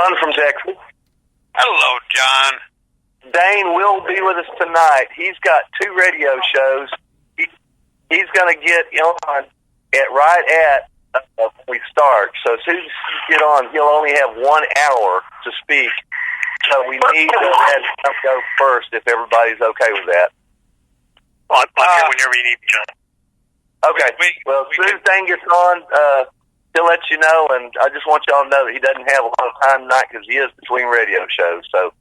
John from Texas. Hello, John. Dane will be with us tonight. He's got 2 radio shows. He's going to get on right at when we start. So as soon as you get on, he'll only have 1 hour to speak. So we need to let him go first if everybody's okay with that. I'm here whenever you need me, John. Okay. Well, as soon as Dane gets on, he'll let you know, and I just want y'all to know that he doesn't have a lot of time tonight because he is between radio shows. So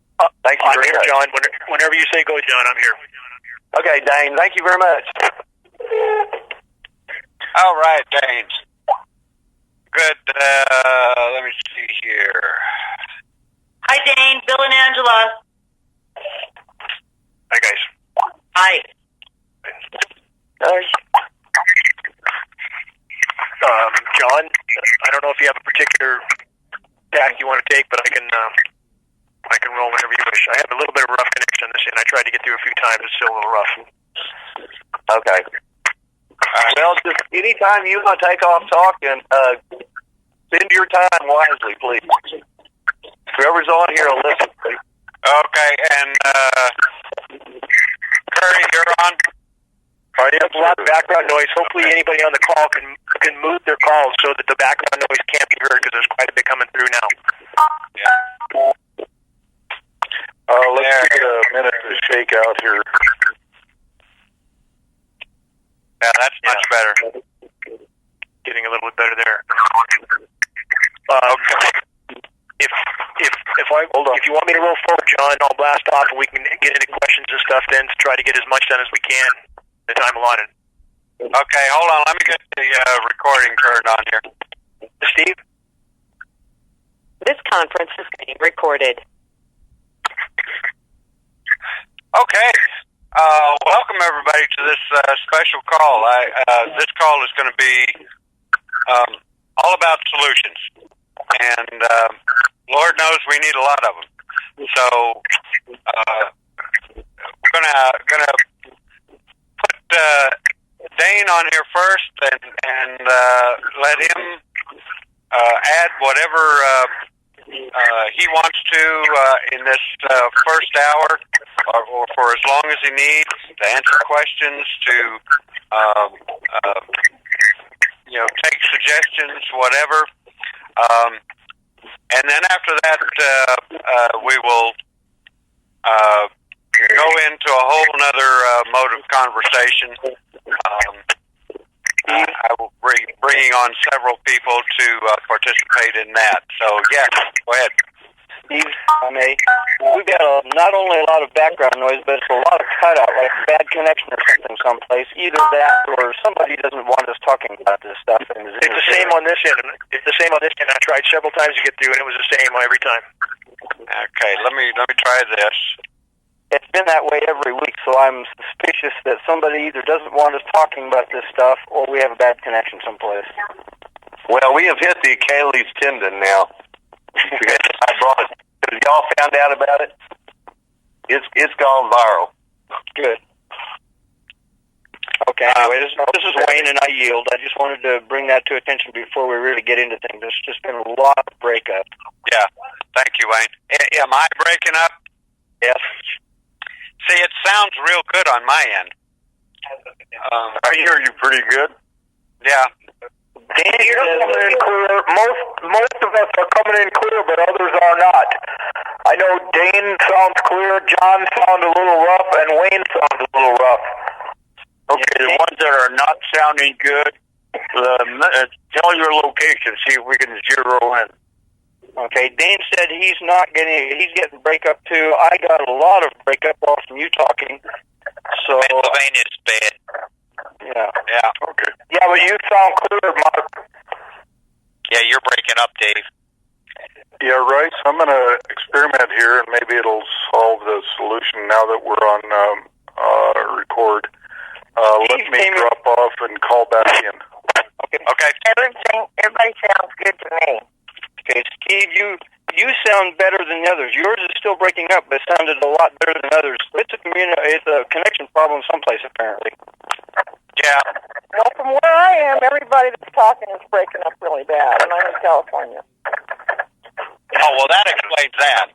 thank you very much. John. Whenever you say go, John, I'm here. Okay, Dane, thank you very much. All right, Dane. Good. Let me see here. Hi, Dane. Bill and Angela. Hi, guys. Hi. John, I don't know if you have a particular tack you want to take, but I can roll whenever you wish. I have a little bit of a rough connection on this end. I tried to get through a few times. It's still a little rough. Okay. Well, just anytime you want to take off talking, spend your time wisely, please. Whoever's on here will listen, please. Okay, and Curry, you're on. All right, there's a lot of background noise. Hopefully anybody on the call can mute their calls so that the background noise can't be heard because there's quite a bit coming through now. Yeah. Let's give it a minute to shake out here. Yeah, that's much better. Getting a little bit better there. If you want me to roll forward, John, I'll blast off and we can get into questions and stuff then to try to get as much done as we can the time allotted. Okay, hold on. Let me get the recording turned on here. Steve? This conference is being recorded. Okay. Welcome, everybody, to this special call. This call is going to be all about solutions. And Lord knows we need a lot of them. So we're gonna put Dane on here first and let him add whatever he wants to in this first hour, or for as long as he needs to answer questions, to take suggestions, whatever. And then after that, we will go into a whole other mode of conversation. I will be bringing on several people to participate in that. So, yeah, go ahead. Steve, I may. We've got not only a lot of background noise, but it's a lot of cutout, like a bad connection or something someplace. Either that or somebody doesn't want us talking about this stuff. And it's the same on this end. It's the same on this end. I tried several times to get through, and it was the same every time. Okay, let me try this. It's been that way every week, so I'm suspicious that somebody either doesn't want us talking about this stuff or we have a bad connection someplace. Well, we have hit the Achilles tendon now. I brought it. Have y'all found out about it? It's gone viral. Good. Okay, anyway, this is Wayne, and I yield. I just wanted to bring that to attention before we really get into things. There's just been a lot of breakup. Yeah, thank you, Wayne. Am I breaking up? Yes. See, it sounds real good on my end. I hear you pretty good. Yeah. Dan, you're coming in clear. Most of us are coming in clear, but others are not. I know Dane sounds clear, John sounds a little rough, and Wayne sounds a little rough. Okay, the ones that are not sounding good, tell your location, see if we can zero in. Okay, Dane said he's getting breakup too. I got a lot of breakup off from you talking. So Pennsylvania's bad. Yeah. Yeah. Okay. Yeah, but you sound clear, Mark. Yeah, you're breaking up, Dave. Yeah, right. So I'm going to experiment here, and maybe it'll solve the solution now that we're on record. Let me drop off and call back in. Okay. Everybody sounds good to me. Okay, Steve, you sound better than the others. Yours is still breaking up, but it sounded a lot better than others. It's a connection problem someplace, apparently. Yeah. Well, from where I am, everybody that's talking is breaking up really bad, and I'm in California. Oh, well, that explains that.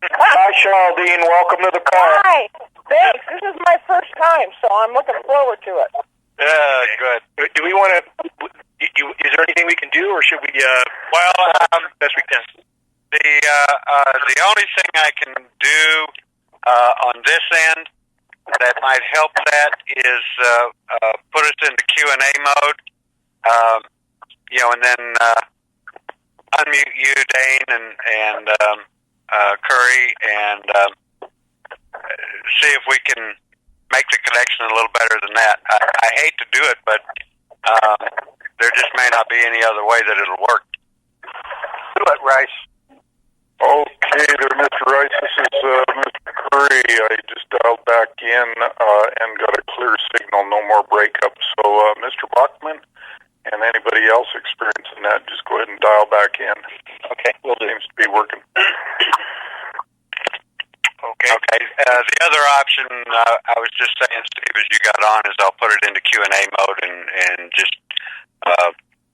Hi, Charlene. Welcome to the call. Hi. Thanks. This is my first time, so I'm looking forward to it. Good. Do we want to? Is there anything we can do, or should we? Best we can. The only thing I can do on this end that might help that is put us into Q&A mode, and then unmute you, Dane, and Curry, and see if we can make the connection a little better than that. I hate to do it, but there just may not be any other way that it'll work. Do it, Rice. Okay there, Mr. Rice. This is Mr. Curry. I just dialed back in and got a clear signal, no more breakup. So, Mr. Bachman and anybody else experiencing that, just go ahead and dial back in. Okay, we'll do. Seems to be working. Okay. The other option, I was just saying, Steve, as you got on, is I'll put it into Q&A mode and just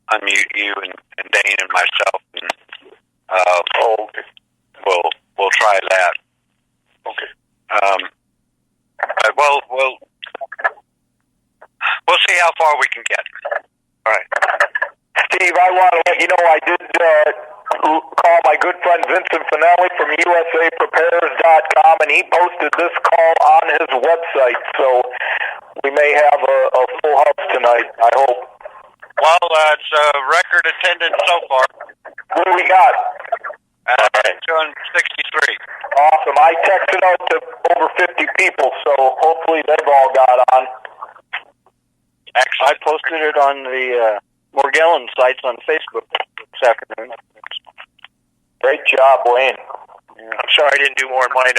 unmute you and Dane and myself, and okay. We'll try that. Okay. We'll see how far we can get. All right. Steve, I want to let you know I did call my good friend Vincent Finelli from USAPrepares.com, and he posted this call on his website, so we may have a full house tonight, I hope. Well, it's a record attendance so far. What do we got? 263. Awesome. I texted out to over 50 people, so hopefully they've all got on. Excellent. I posted it on the Morgellon sites on Facebook this afternoon. Great job, Wayne. Yeah. I'm sorry I didn't do more on mine.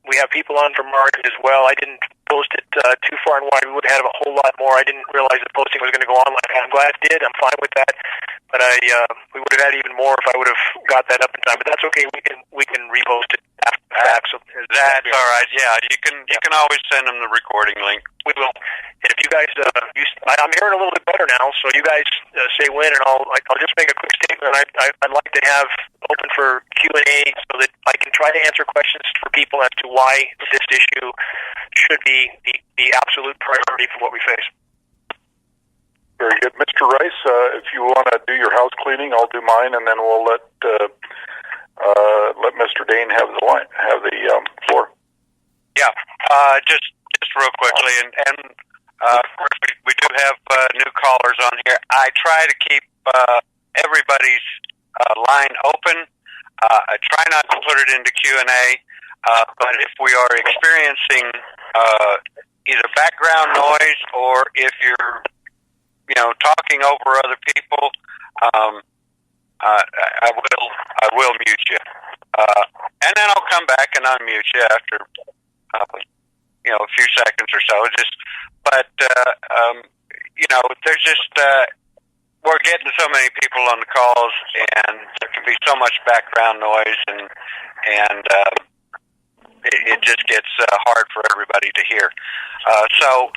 We have people on from Martin as well. I didn't post it too far and wide. We would have had a whole lot more. I didn't realize the posting was going to go on like that. I'm glad it did. I'm fine with that. But we would have had even more if I would have got that up in time. But that's okay. We can repost it after the fact. So that's all right. Yeah, you can always send them the recording link. We will. And if you guys, I'm hearing a little bit better now. So you guys say when, and I'll just make a quick statement. I'd like to have open for Q&A so that I can try to answer questions for people as to why this issue should be the absolute priority for what we face. Very good. Mr. Rice, if you want to do your house cleaning, I'll do mine, and then we'll let Mr. Dane have the floor. Yeah, just real quickly, and of course we do have new callers on here. I try to keep everybody's line open. I try not to put it into Q&A, but if we are experiencing either background noise or if you're talking over other people, I will mute you, and then I'll come back and unmute you after a few seconds or so. There's just we're getting so many people on the calls, and there can be so much background noise, and it just gets hard for everybody to hear. So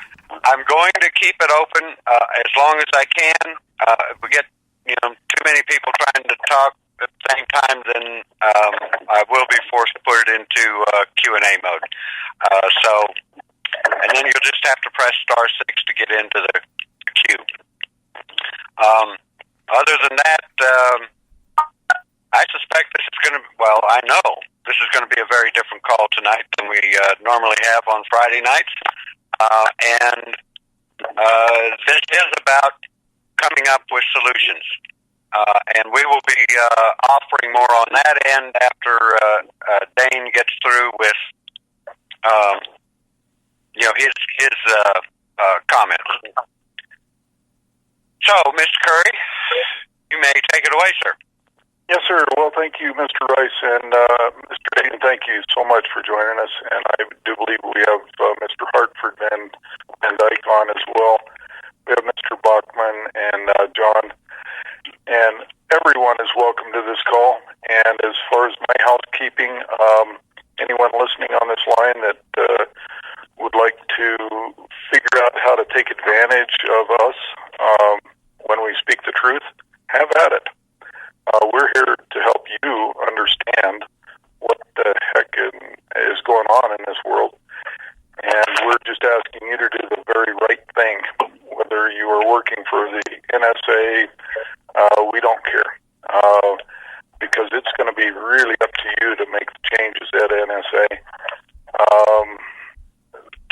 I'm going to keep it open as long as I can. If we get too many people trying to talk at the same time, then I will be forced to put it into Q&A mode. And then you'll just have to press *6 to get into the queue. Other than that, I suspect this is going to, I know this is going to be a very different call tonight than we normally have on Friday nights. And this is about coming up with solutions. And we will be offering more on that end after Dane gets through with his comments. So, Mr. Curry, you may take it away, sir. Yes, sir. Well, thank you, Mr. Rice, and Mr. Dane, thank you so much for joining us. And I do believe we have Mr. Hartford and Dyke on as well. We have Mr. Bachman and John, and everyone is welcome to this call. And as far as my housekeeping, anyone listening on this line that would like to figure out how to take advantage of us when we speak the truth, have at it. We're here to help you going on in this world. And we're just asking you to do the very right thing. Whether you are working for the NSA, we don't care. Because it's going to be really up to you to make the changes at NSA.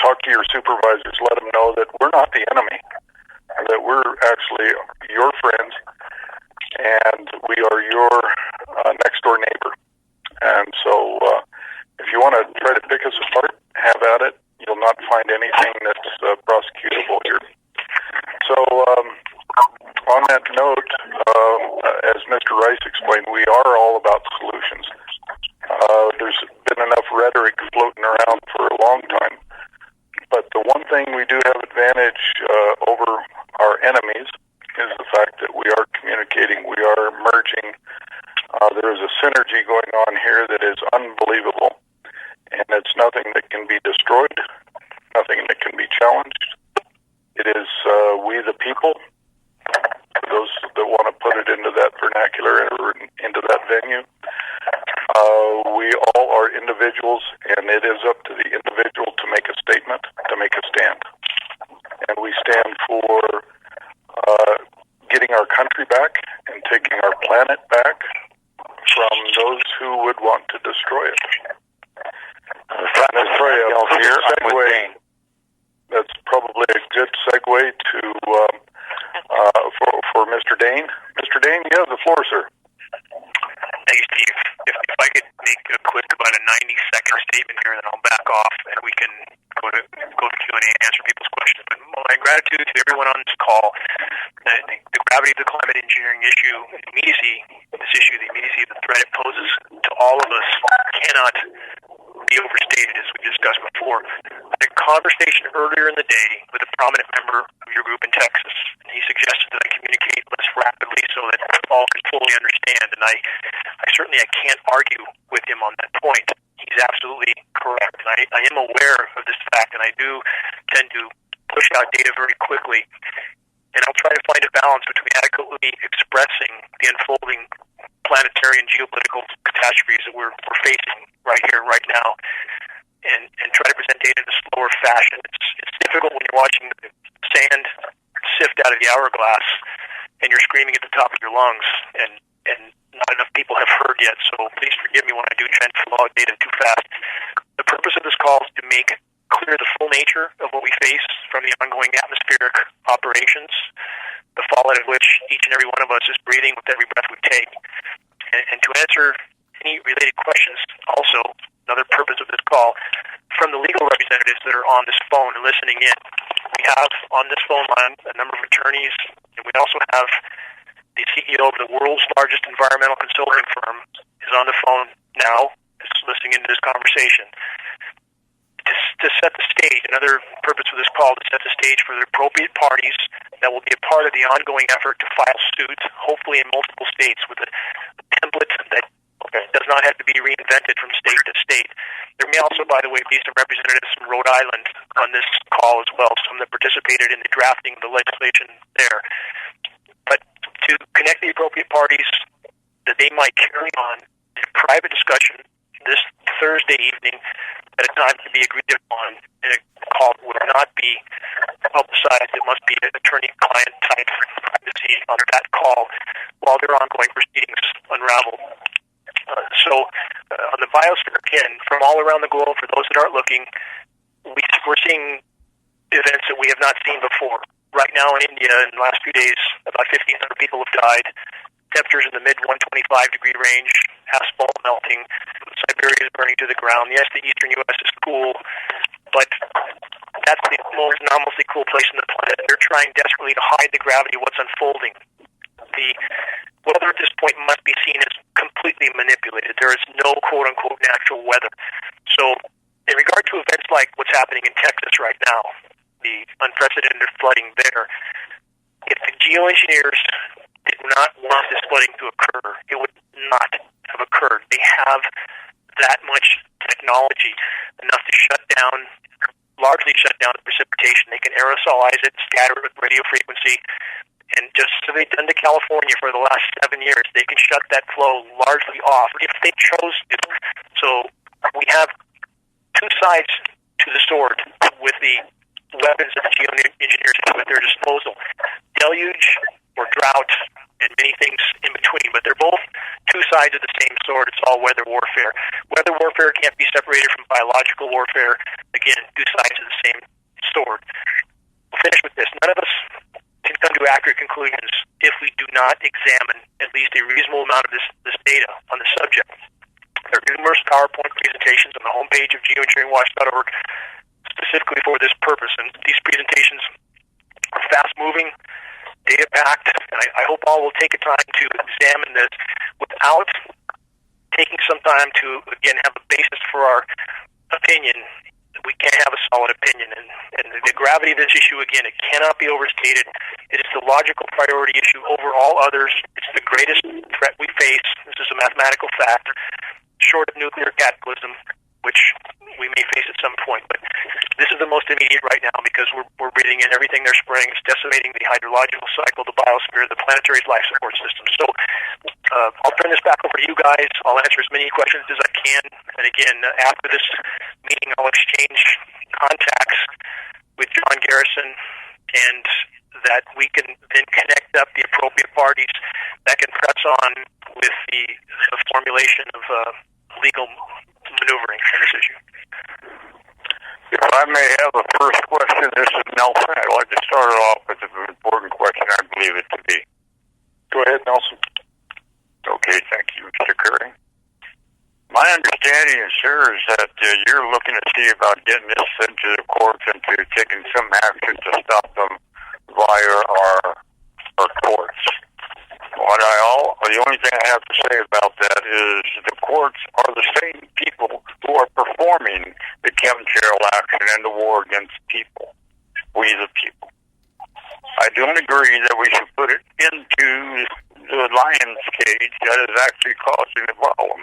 Talk to your supervisors. Let them know that we're not the enemy. That we're actually your friends. And we are your next-door neighbor. And so if you want to try to pick us apart, have at it. You'll not find anything that's prosecutable here. So on that note, as Mr. Rice explained, we are all about solutions. There's been enough rhetoric floating around for a long time. But the one thing we do have advantage over our enemies is the fact that we are communicating, we are merging. There is a synergy going on here that is unbelievable. And it's nothing that can be destroyed, nothing that can be challenged. It is we the people, for those that want to put it into that vernacular or into that venue. We all are individuals, and it is up to the individual to make a statement, to make a stand. And we stand for getting our country back and taking our planet back from those who would want to destroy it. That's probably a good segue to for Mr. Dane. Mr. Dane, you have the floor, sir. Thank you, Steve. If I could make a quick, about a 90-second statement here, then I'll back off and we can go to Q&A and answer people's questions. But my gratitude to everyone on this call. The gravity of the climate engineering issue, the immediacy of this issue, the immediacy of the threat it poses to all of us cannot be overstated, as we discussed before. I had a conversation earlier in the day with a prominent member of your group in Texas, and he suggested that I communicate less rapidly so that all can fully understand, and I certainly can't argue with him on that point. He's absolutely correct, and I am aware of this fact, and I do tend to push out data very quickly, and I'll try to find a balance between adequately expressing the unfolding planetary and geopolitical catastrophes that we're facing right here, right now, and try to present data in a slower fashion. It's difficult when you're watching the sand sift out of the hourglass and you're screaming at the top of your lungs, and not enough people have heard yet, so please forgive me when I do try to flow out data too fast. The purpose of this call is to make clear the full nature of what we face from the ongoing atmospheric operations, the fallout of which each and every one of us is breathing with every breath we take. And to answer any related questions, also, another purpose of this call, from the legal representatives that are on this phone and listening in. We have on this phone line a number of attorneys, and we also have the CEO of the world's largest environmental consulting firm is on the phone now, is listening into this conversation. To set the stage, another purpose of this call, to set the stage for the appropriate parties that will be a part of the ongoing effort to file suits, hopefully in multiple states, with a template that does not have to be reinvented from state to state. There may also, by the way, be some representatives from Rhode Island on this call as well, some that participated in the drafting of the legislation there. But to connect the appropriate parties that they might carry on a private discussion this Thursday evening at a time to be agreed upon, and a call would not be publicized. It must be an attorney-client type privacy on that call while their ongoing proceedings unravel. On the biosphere, again, from all around the globe, for those that aren't looking, we're seeing events that we have not seen before. Right now in India, in the last few days, about 1,500 people have died. Temperatures in the mid-125-degree range, asphalt melting, Siberia is burning to the ground. Yes, the eastern U.S. is cool, but that's the most anomalously cool place on the planet. They're trying desperately to hide the gravity of what's unfolding. The weather at this point must be seen as completely manipulated. There is no quote-unquote natural weather. So in regard to events like what's happening in Texas right now, the unprecedented flooding there, if the geoengineers did not want this flooding to occur, it would not have occurred. They have that much technology, enough to largely shut down the precipitation. They can aerosolize it, scatter it with radio frequency, and just as they've done to California for the last 7 years, they can shut that flow largely off if they chose to. So we have sides to the sword with the weapons that the geoengineers have at their disposal. Deluge or drought and many things in between, but they're both two sides of the same sword. It's all weather warfare. Weather warfare can't be separated from biological warfare. Again, two sides of the same sword. We'll finish with this. None of us can come to accurate conclusions if we do not examine at least a reasonable amount of this data on the subject. There are numerous PowerPoint presentations on the homepage of geoengineeringwatch.org specifically for this purpose, and these presentations are fast-moving, data-packed, and I hope all will take a time to examine this without taking some time to, again, have a basis for our opinion. We can't have a solid opinion, and the gravity of this issue, again, it cannot be overstated. It is the logical priority issue over all others. It's the greatest threat we face. This is a mathematical fact, short of nuclear cataclysm, which we may face at some point. But this is the most immediate right now because we're breathing in everything they're spraying. It's decimating the hydrological cycle, the biosphere, the planetary's life support system. So I'll turn this back over to you guys. I'll answer as many questions as I can. And again, after this meeting, I'll exchange contacts with John Garrison, and that we can then connect up the appropriate parties that can press on with the formulation of legal maneuvering in this issue. If I may have a first question, this is Nelson. I'd like to start it off with an important question I believe it to be. Go ahead, Nelson. Okay, thank you, Mr. Curry. My understanding, sir, is that you're looking to see about getting this into the courts and to taking some action to stop them via our courts. The only thing I have to say about that is the courts are the same people who are performing the chemtrail action and the war against people. We the people. I don't agree that we should put it into the lion's cage that is actually causing the problem.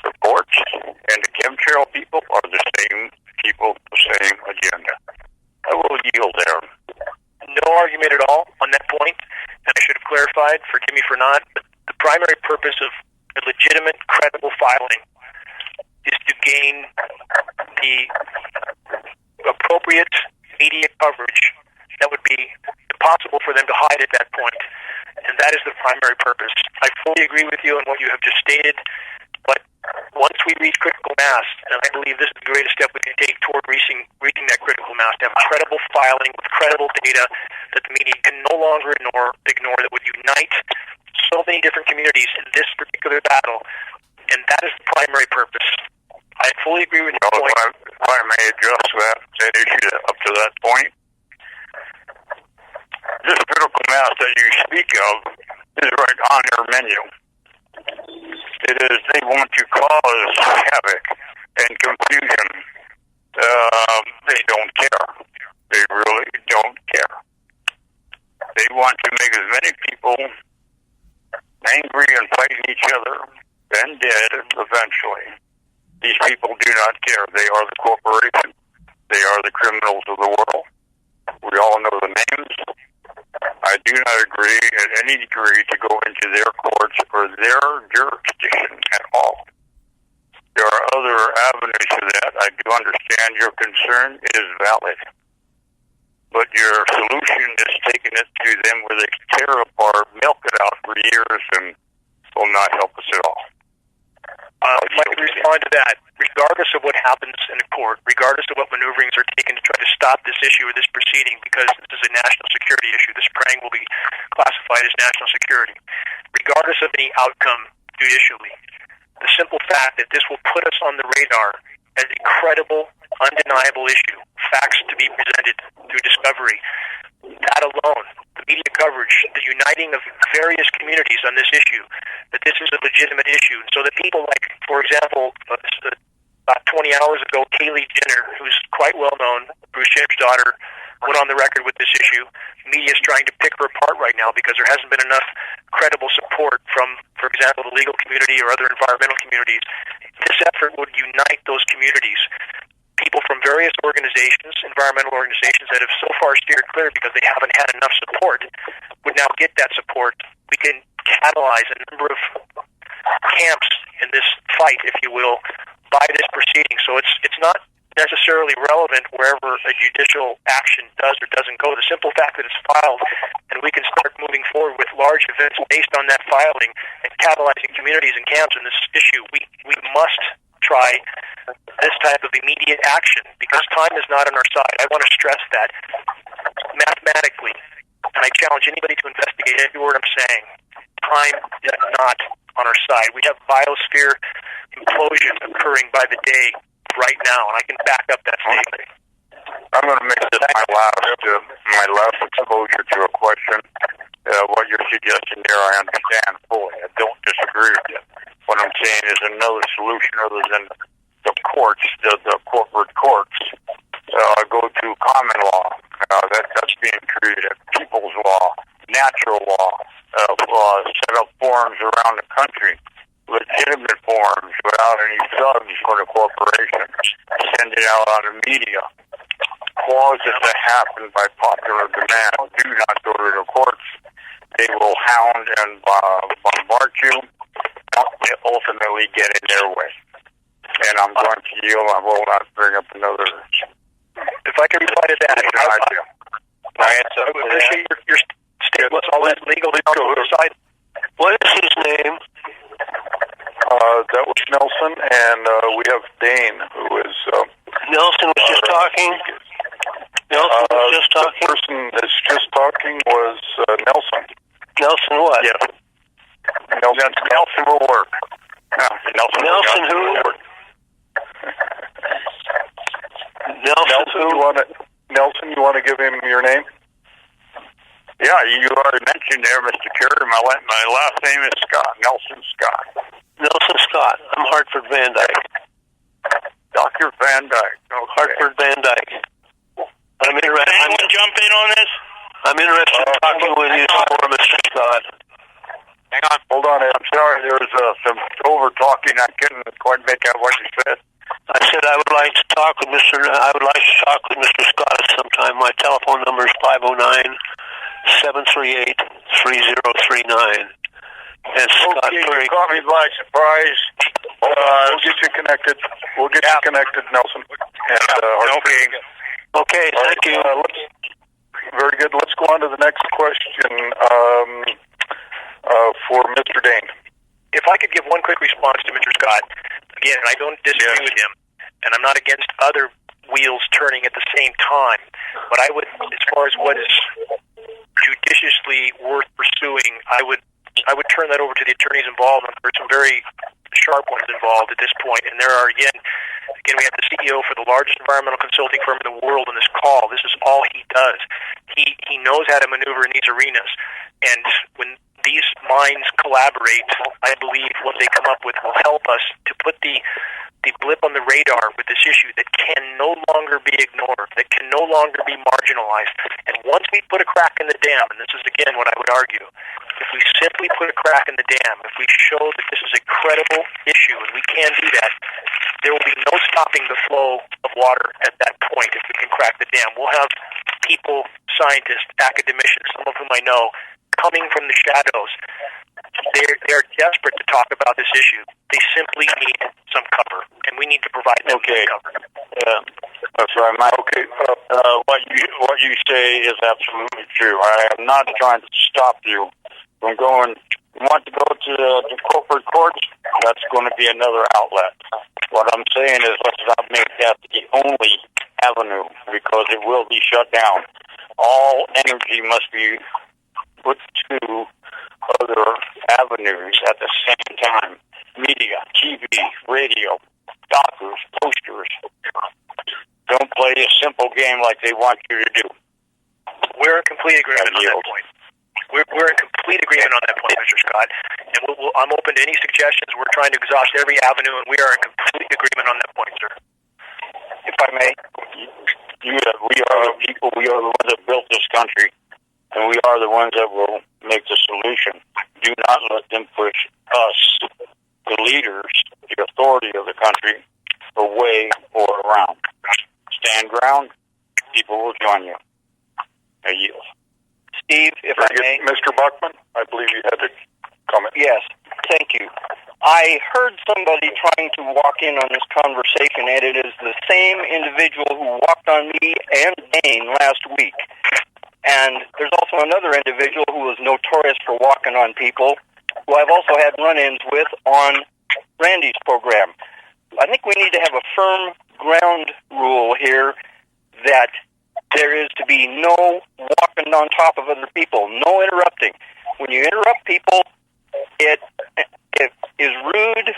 The courts and the chemtrail people are the same people, the same agenda. I will yield there. No argument at all on that point, and I should have clarified, forgive me for not, but the primary purpose of a legitimate, credible filing is to gain the appropriate media coverage that would be impossible for them to hide at that point, and that is the primary purpose. I fully agree with you on what you have just stated, but once we reach critical mass, and I believe this is the greatest step we can take toward reaching that critical mass, to have a credible filing with credible data that the media can no longer ignore, that would unite so many different communities in this particular battle, and that is the primary purpose. I fully agree with your point. If I may address that issue up to that point, this critical mass that you speak of is right on their menu. It is, they want to cause havoc and confusion. They don't care. They really don't care. They want to make as many people angry and fighting each other and dead eventually. These people do not care. They are the corporation. They are the criminals of the world. We all know the names. I do not agree at any degree to go into their courts or their jurisdiction at all. There are other avenues to that. I do understand your concern. It is valid. But your solution is taking it to them where they tear apart, milk it out for years, and will not help us at all. I'd like to respond to that. Regardless of what happens in the court, regardless of what maneuverings are taken to try to stop this issue or this proceeding, because this is a national security issue, this spraying will be classified as national security. Regardless of any outcome judicially, the simple fact that this will put us on the radar as a credible, undeniable issue, facts to be presented through discovery, that alone, the media coverage, the uniting of various communities on this issue, that this is a legitimate issue. So that people like, for example, about 20 hours ago, Kaylee Jenner, who's quite well known, Bruce Jenner's daughter, went on the record with this issue. Media is trying to pick her apart right now because there hasn't been enough credible support from, for example, the legal community or other environmental communities. This effort would unite those communities. People from various organizations, environmental organizations that have so far steered clear because they haven't had enough support, would now get that support. We can catalyze a number of camps in this fight, if you will, by this proceeding. proceeding. So it's not necessarily relevant wherever a judicial action does or doesn't go. The simple fact that it's filed, and we can start moving forward with large events based on that filing and catalyzing communities and camps in this issue. We must try this type of immediate action because time is not on our side. I want to stress that mathematically, and I challenge anybody to investigate every word I'm saying. Time is not on our side. We have biosphere implosion occurring by the day right now, and I can back up that statement. I'm going to make this my last exposure to a question. What you're suggesting there, I understand fully. I don't disagree with you. What I'm saying is another solution other than the courts, the corporate courts, go to common law. That's being treated as people's law, natural law, set up forums around the country, legitimate forums without any subs for the corporation, send it out on the media. Clauses that happen by popular demand. Do not go to the courts. They will hound and bombard you. They ultimately get in their way. And I'm going to yield. I will not bring up another. If I can reply to that, I would appreciate your statement. All that legal side. What is his name? That was Nelson, and we have Dane, who is. Nelson was just talking. Nelson was just talking. The person that's just talking was Nelson. Nelson what? Yeah. Nelson will work. Nelson who? Nelson, Nelson, you want to give him your name? Yeah, you already mentioned there, Mr. Carter. My last name is Scott. Nelson Scott. Nelson Scott. I'm Hartford Van Dyke. Dr. Van Dyke. Okay. Hartford Van Dyke. I'm interested. Anyone jump in on this? I'm interested in talking with you more, Mr. Scott. Hang on. Hold on, I'm sorry. There was some over talking. I couldn't quite make out what you said. I said I would like to talk with Mr. Scott at some time. My telephone number is 509-738-3039. And Scott, you caught me by surprise. We'll get you connected. We'll get you connected, Nelson. And, okay, thank you. Very good. Let's go on to the next question for Mr. Dane. If I could give one quick response to Mr. Scott, again, I don't disagree with him, and I'm not against other wheels turning at the same time, but I would, as far as what is judiciously worth pursuing, I would turn that over to the attorneys involved, and there are some very sharp ones involved at this point, and there are, again, we have the CEO for the largest environmental consulting firm in the world in this call. This is all he does. He knows how to maneuver in these arenas, and when these minds collaborate, I believe what they come up with will help us to put the blip on the radar with this issue that can no longer be ignored, that can no longer be marginalized. And once we put a crack in the dam, and this is again what I would argue, if we simply put a crack in the dam, if we show that this is a credible issue, and we can do that, there will be no stopping the flow of water at that point if we can crack the dam. We'll have people, scientists, academicians, some of whom I know, coming from the shadows. They're desperate to talk about this issue. They simply need some cover, and we need to provide them with cover. Yeah, that's right, Mike. Okay, what you say is absolutely true. I am not trying to stop you from going. You want to go to the corporate courts? That's going to be another outlet. What I'm saying is let's not make that the only avenue because it will be shut down. All energy must be put to other avenues at the same time. Media, TV, radio, doctors, posters. Don't play a simple game like they want you to do. We're in complete agreement on that point. We're in complete agreement on that point, Mr. Scott. And I'm open to any suggestions. We're trying to exhaust every avenue, and we are in complete agreement on that point, sir. If I may, we are the people. We are the ones that built this country. And we are the ones that will make the solution. Do not let them push us, the leaders, the authority of the country, away or around. Stand ground, people will join you. I yield. Steve, if I may. Mr. Buckman, I believe you had to comment. Yes, thank you. I heard somebody trying to walk in on this conversation, and it is the same individual who walked on me and Dane last week. And there's also another individual who was notorious for walking on people, who I've also had run-ins with on Randy's program. I think we need to have a firm ground rule here that there is to be no walking on top of other people, no interrupting. When you interrupt people, it is rude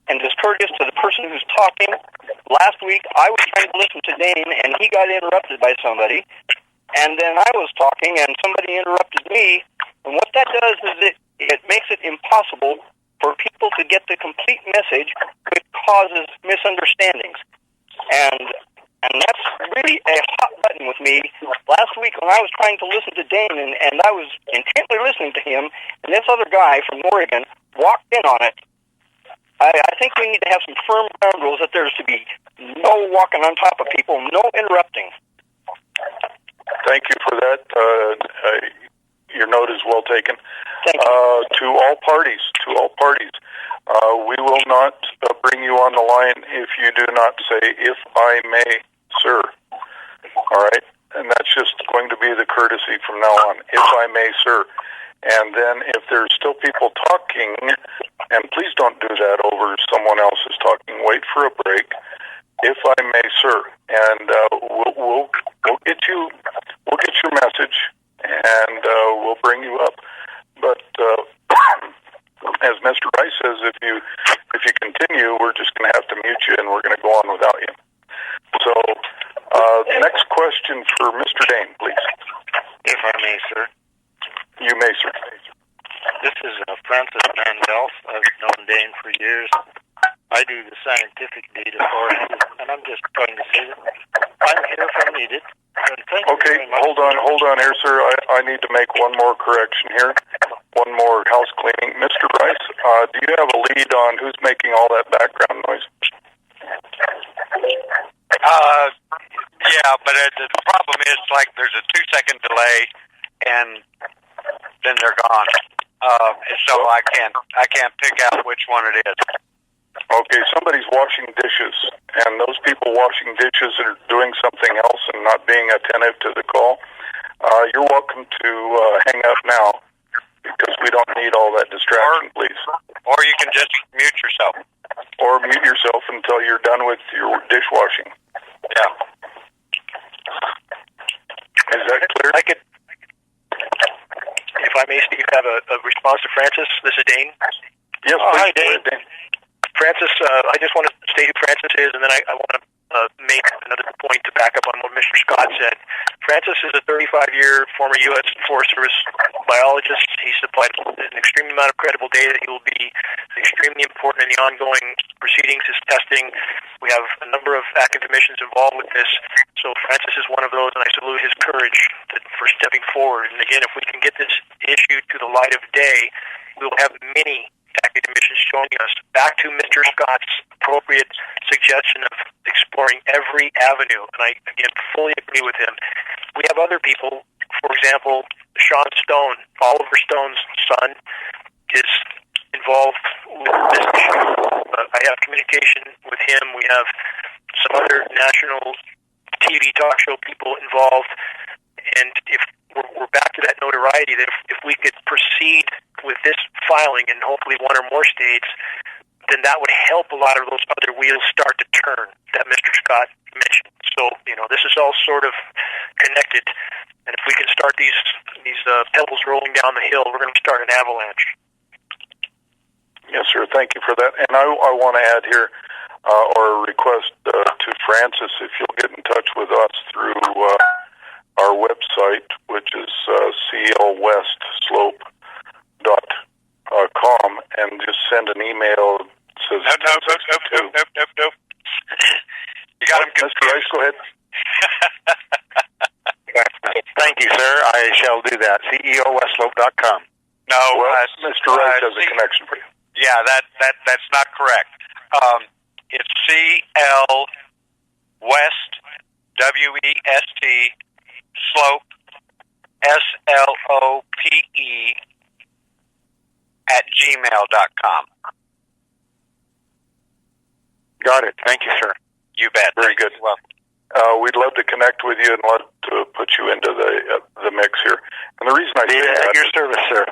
and discourteous to the person who's talking. Last week, I was trying to listen to Dane, and he got interrupted by somebody. And then I was talking, and somebody interrupted me. And what that does is it makes it impossible for people to get the complete message, which causes misunderstandings. And that's really a hot button with me. Last week when I was trying to listen to Dane, and I was intently listening to him, and this other guy from Oregon walked in on it, I think we need to have some firm ground rules that there's to be no walking on top of people, no interrupting. Thank you for that. Your note is well taken. Thank you. To all parties, we will not bring you on the line if you do not say, "If I may, sir." All right? And that's just going to be the courtesy from now on. "If I may, sir." And then if there's still people talking, and please don't do that over someone else's talking, wait for a break. "If I may, sir." And we'll get your message, and we'll bring you up. But as Mr. Rice says, if you continue, we're just going to have to mute you, and we're going to go on without you. So, next question for Mr. Dane, please. If I may, sir. You may, sir. This is Francis Mandel. I've known Dane for years. I do the scientific data for him, and I'm just trying to say that I'm here if I'm needed. Okay, hold on here, sir. I need to make one more correction here. One more house cleaning. Mr. Rice, do you have a lead on who's making all that background noise? Yeah, but the problem is, like, there's a 2-second delay, and then they're gone. So I can't pick out which one it is. Okay, somebody's washing dishes, and those people washing dishes are doing something else and not being attentive to the call. You're welcome to hang up now, because we don't need all that distraction, please. Or you can just mute yourself. Or mute yourself until you're done with your dishwashing. Yeah. Is that clear? I could, if I may, Steve, have a response to Francis. This is Dane. Yes, please. Hi, Dane. Francis, I just want to state who Francis is, and then I want to make another point to back up on what Mr. Scott said. Francis is a 35-year former U.S. Forest Service biologist. He supplied an extreme amount of credible data. He will be extremely important in the ongoing proceedings, his testing. We have a number of academicians involved with this. So Francis is one of those, and I salute his courage for stepping forward. And again, if we can get this issue to the light of day, we will have many academicians showing us. Back to Mr. Scott's appropriate suggestion of exploring every avenue, and I, again, fully agree with him. We have other people, for example, Sean Stone, Oliver Stone's son, is involved with this issue. I have communication with him. We have some other national TV talk show people involved, and if we're back to that notoriety, that if we could proceed with this filing in hopefully one or more states, then that would help a lot of those other wheels start to turn that Mr. Scott mentioned. So, this is all sort of connected, and if we can start these pebbles rolling down the hill, we're going to start an avalanche. Yes, sir. Thank you for that. And I want to add here, or request to Francis, if you'll get in touch with us through our website, which is clwestslope.com, and just send an email that says... No. You got him confused. Mr. Rice, go ahead. Thank you, sir. I shall do that. CEOwestslope.com. No, Mr. Rice has a connection for you. Yeah, that's not correct. It's CL West, WEST, Slope, SLOPE, @gmail.com. Got it. Thank you, sir. You bet. Very good. Well, we'd love to connect with you and love to put you into the mix here. And the reason I say that, at your service, sir.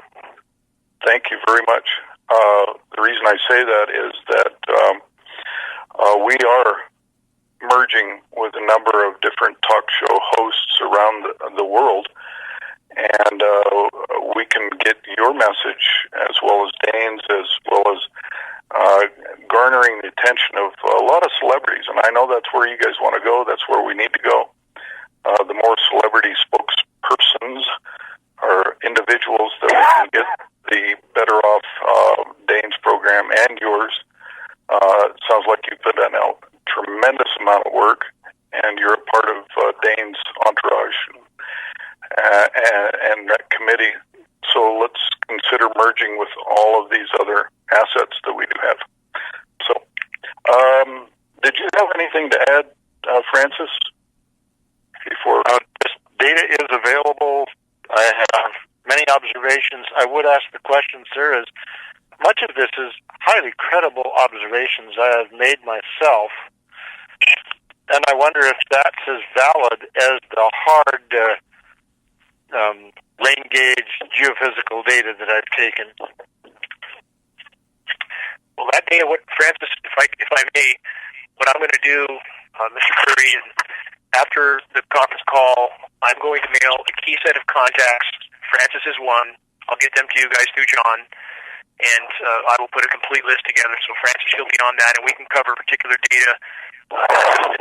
Thank you very much. The reason I say that is that we are merging with a number of different talk show hosts around the world, and we can get your message as well as Dane's, as well as garnering the attention of a lot of celebrities. And I know that's where you guys want to go. That's where we need to go. The more celebrity spokespersons or individuals that we can get, the better off Dane's program and yours. Sounds like you put in a tremendous amount of work, and you're a part of Dane's entourage and that committee. So let's consider merging with all of these other assets that we do have. So, did you have anything to add, Francis? Before this data is available, I have many observations. I would ask the question, sir, is much of this is highly credible observations I have made myself, and I wonder if that's as valid as the hard rain gauge geophysical data that I've taken. Well, that data, Francis, if I may, what I'm going to do, Mr. Curry, and after the conference call, I'm going to mail a key set of contacts. Francis is one. I'll get them to you guys through John, and I will put a complete list together. So Francis, you'll be on that, and we can cover particular data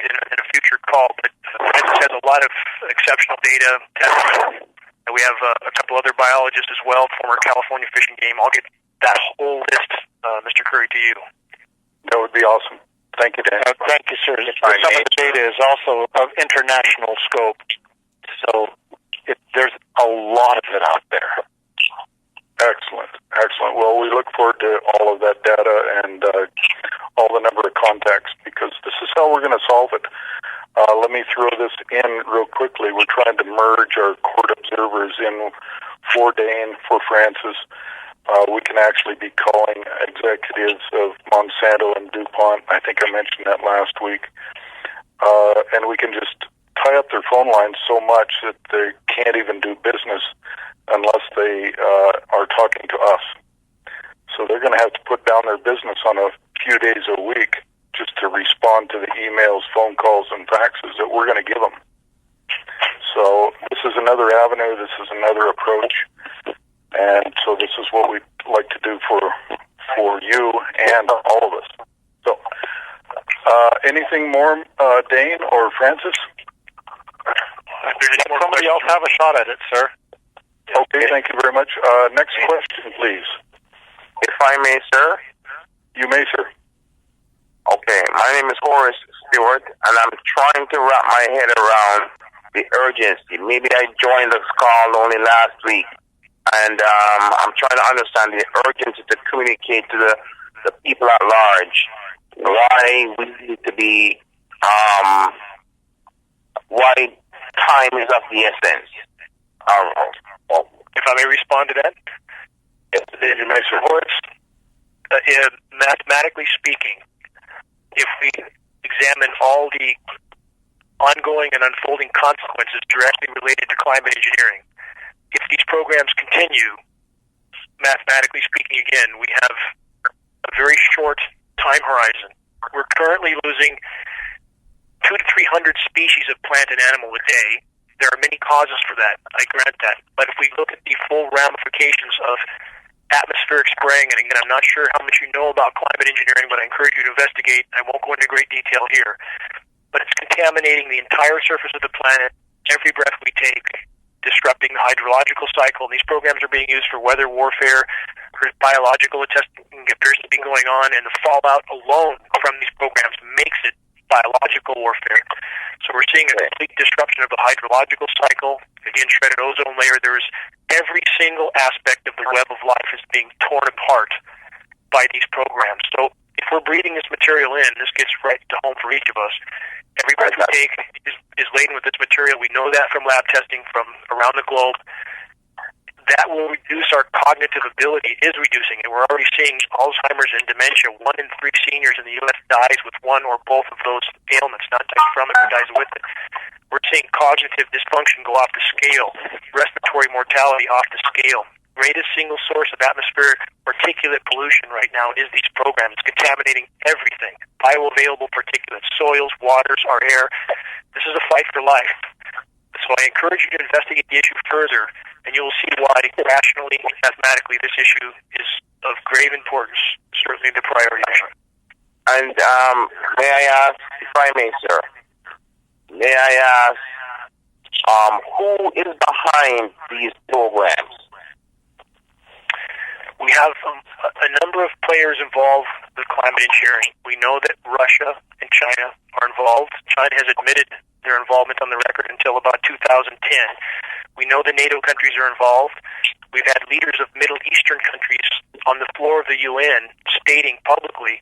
in a future call. But Francis has a lot of exceptional data testing. And we have a couple other biologists as well, former California Fish and Game. I'll get that whole list, Mr. Curry, to you. That would be awesome. Thank you, Dan. Thank you, sir. Some of the data is also of international scope, so there's a lot of it out there. Excellent. Excellent. Well, we look forward to all of that data and all the number of contacts, because this is how we're going to solve it. Let me throw this in real quickly. We're trying to merge our court observers in for Dane, for Francis. We can actually be calling executives of Monsanto and DuPont. I think I mentioned that last week. And we can just tie up their phone lines so much that they can't even do business unless they are talking to us. So they're going to have to put down their business on a few days a week just to respond to the emails, phone calls, and faxes that we're going to give them. So this is another avenue. This is another approach. And so this is what we'd like to do for you and all of us. So anything more, Dane or Francis? Somebody else have a shot at it, sir. Okay, thank you very much. Next question, please. If I may, sir? You may, sir. Okay, my name is Horace Stewart, and I'm trying to wrap my head around the urgency. Maybe I joined this call only last week, and I'm trying to understand the urgency to communicate to the people at large why we need to be, why time is of the essence. If I may respond to that? Yes, you may, sir. Horace, mathematically speaking, if we examine all the ongoing and unfolding consequences directly related to climate engineering, if these programs continue, mathematically speaking again, we have a very short time horizon. We're currently losing 200 to 300 species of plant and animal a day. There are many causes for that, I grant that. But if we look at the full ramifications of atmospheric spraying, and again, I'm not sure how much you know about climate engineering, but I encourage you to investigate. I won't go into great detail here. But it's contaminating the entire surface of the planet, every breath we take, disrupting the hydrological cycle. And these programs are being used for weather warfare, for biological testing appears to be going on, and the fallout alone from these programs makes it biological warfare. So we're seeing a complete disruption of the hydrological cycle. Again, shredded ozone layer. There's every single aspect of the web of life is being torn apart by these programs. So if we're breathing this material in, this gets right to home for each of us. Every breath we take is laden with this material. We know that from lab testing from around the globe. that will reduce our cognitive ability. It is reducing it. We're already seeing Alzheimer's and dementia. 1 in 3 seniors in the U.S. dies with one or both of those ailments, not dies from it, but dies with it. We're seeing cognitive dysfunction go off the scale, respiratory mortality off the scale. Greatest single source of atmospheric particulate pollution right now is these programs. It's contaminating everything. Bioavailable particulates, soils, waters, our air. This is a fight for life. So I encourage you to investigate the issue further, and you will see why, rationally, mathematically, this issue is of grave importance, certainly the priority issue. And may I ask, if I may, sir, may I ask, who is behind these programs? We have a number of players involved with climate engineering. We know that Russia and China are involved. China has admitted their involvement on the record until about 2010. We know the NATO countries are involved. We've had leaders of Middle Eastern countries on the floor of the UN stating publicly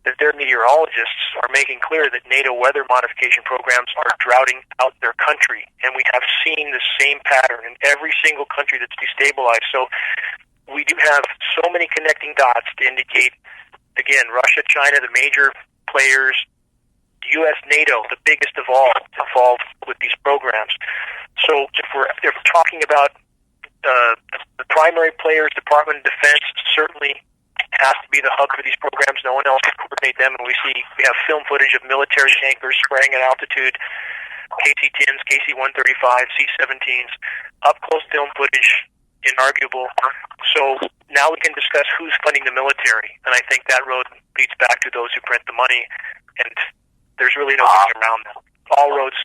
that their meteorologists are making clear that NATO weather modification programs are droughting out their country. And we have seen the same pattern in every single country that's destabilized. So we do have so many connecting dots to indicate, again, Russia, China, the major players, U.S., NATO, the biggest of all, involved with these programs. So if we're talking about the primary players, Department of Defense certainly has to be the hub for these programs. No one else can coordinate them. And we have film footage of military tankers spraying at altitude, KC-10s, KC-135, C-17s, up-close film footage, inarguable. So now we can discuss who's funding the military, and I think that road leads back to those who print the money, and there's really no getting around that. All roads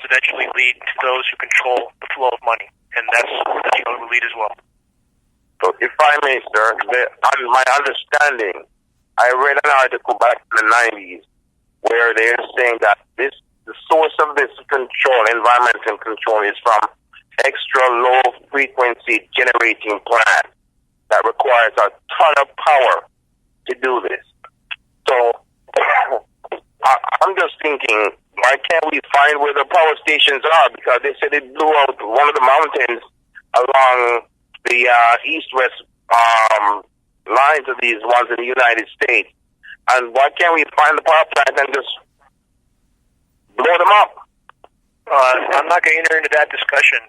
eventually lead to those who control the flow of money, and that's where the road will lead as well. So if I may, sir, on my understanding, I read an article back in the 90s where they're saying that the source of this control, environmental control, is from extra low frequency generating plant that requires a ton of power to do this. So I'm just thinking, why can't we find where the power stations are? Because they said it blew out one of the mountains along the east-west lines of these ones in the United States. And why can't we find the power plant and just blow them up? I'm not going to enter into that discussion.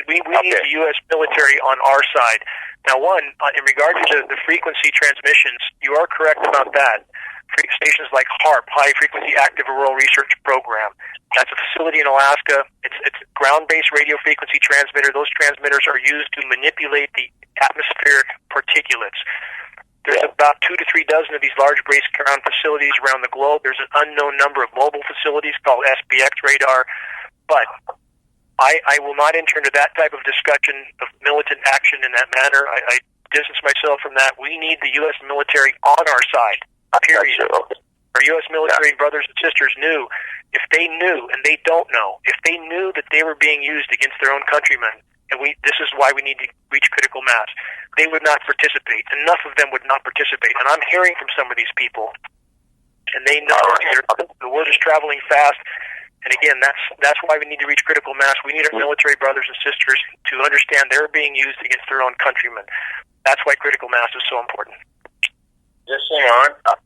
We need the U.S. military on our side. Now, in regard to the frequency transmissions, you are correct about that. Stations like HAARP, High Frequency Active Auroral Research Program, that's a facility in Alaska. It's a ground-based radio frequency transmitter. Those transmitters are used to manipulate the atmospheric particulates. There's about 2 to 3 dozen of these large base ground facilities around the globe. There's an unknown number of mobile facilities called SPX radar. But I will not enter into that type of discussion of militant action in that manner. I distance myself from that. We need the U.S. military on our side, period. Our U.S. military brothers and sisters knew, if they knew, and they don't know, if they knew that they were being used against their own countrymen, and this is why we need to reach critical mass, they would not participate. Enough of them would not participate. And I'm hearing from some of these people, and they know the word is traveling fast. And again, that's why we need to reach critical mass. We need our military brothers and sisters to understand they're being used against their own countrymen. That's why critical mass is so important. Yes, sir.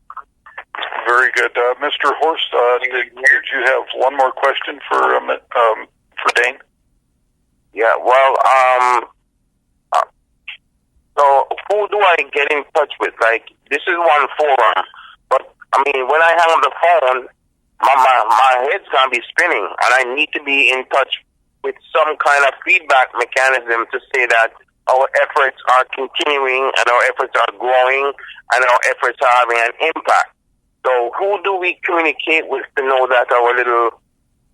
Very good. Mr. Horst, did you have one more question for Dane? Yeah, well, so who do I get in touch with? Like, this is one forum, but, I mean, when I hang up the phone, my head's going to be spinning, and I need to be in touch with some kind of feedback mechanism to say that our efforts are continuing, and our efforts are growing, and our efforts are having an impact. So who do we communicate with to know that our little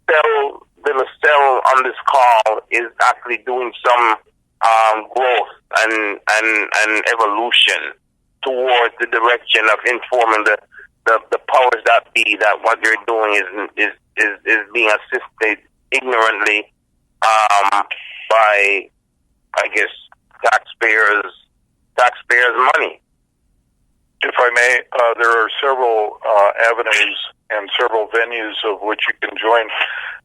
cell on this call is actually doing some growth and evolution towards the direction of informing the powers that be that what they're doing is being assisted ignorantly by, I guess, taxpayers' money. If I may, there are several avenues and several venues of which you can join.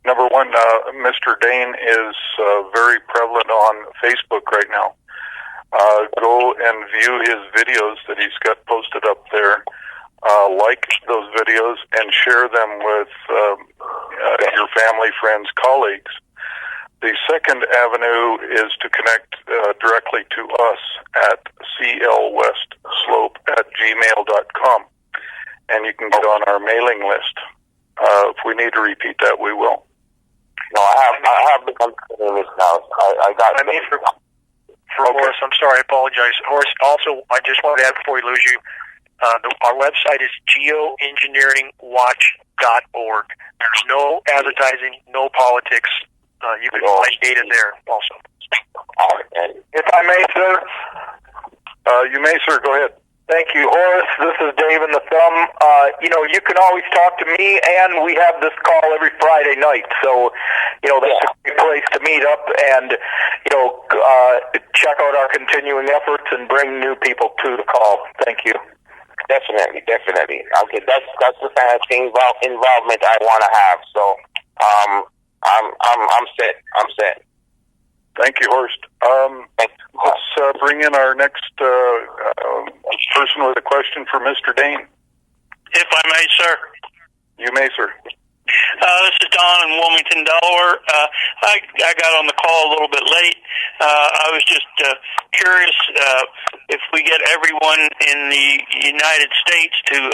Number one, Mr. Dane is very prevalent on Facebook right now. Go and view his videos that he's got posted up there. Like those videos and share them with your family, friends, colleagues. The second avenue is to connect directly to us at clwestslope@gmail.com, and you can get on our mailing list. If we need to repeat that, we will. No, I have become this now. I got. For Horace, I'm sorry, I apologize. Horace, also, I just wanted to add before we lose you, our website is geoengineeringwatch.org. There's no advertising, no politics. You can find data there also. If I may, sir. You may, sir. Go ahead. Thank you, Horace. This is Dave in the Thumb. You can always talk to me, and we have this call every Friday night. So, that's a great place to meet up and, check out our continuing efforts and bring new people to the call. Thank you. Definitely. Okay, that's the kind of thing involvement I want to have. So, I'm set. Thank you, Horst. Let's bring in our next person with a question for Mr. Dane. If I may, sir. You may, sir. This is Don in Wilmington, Delaware. I got on the call a little bit late. I was just curious if we get everyone in the United States to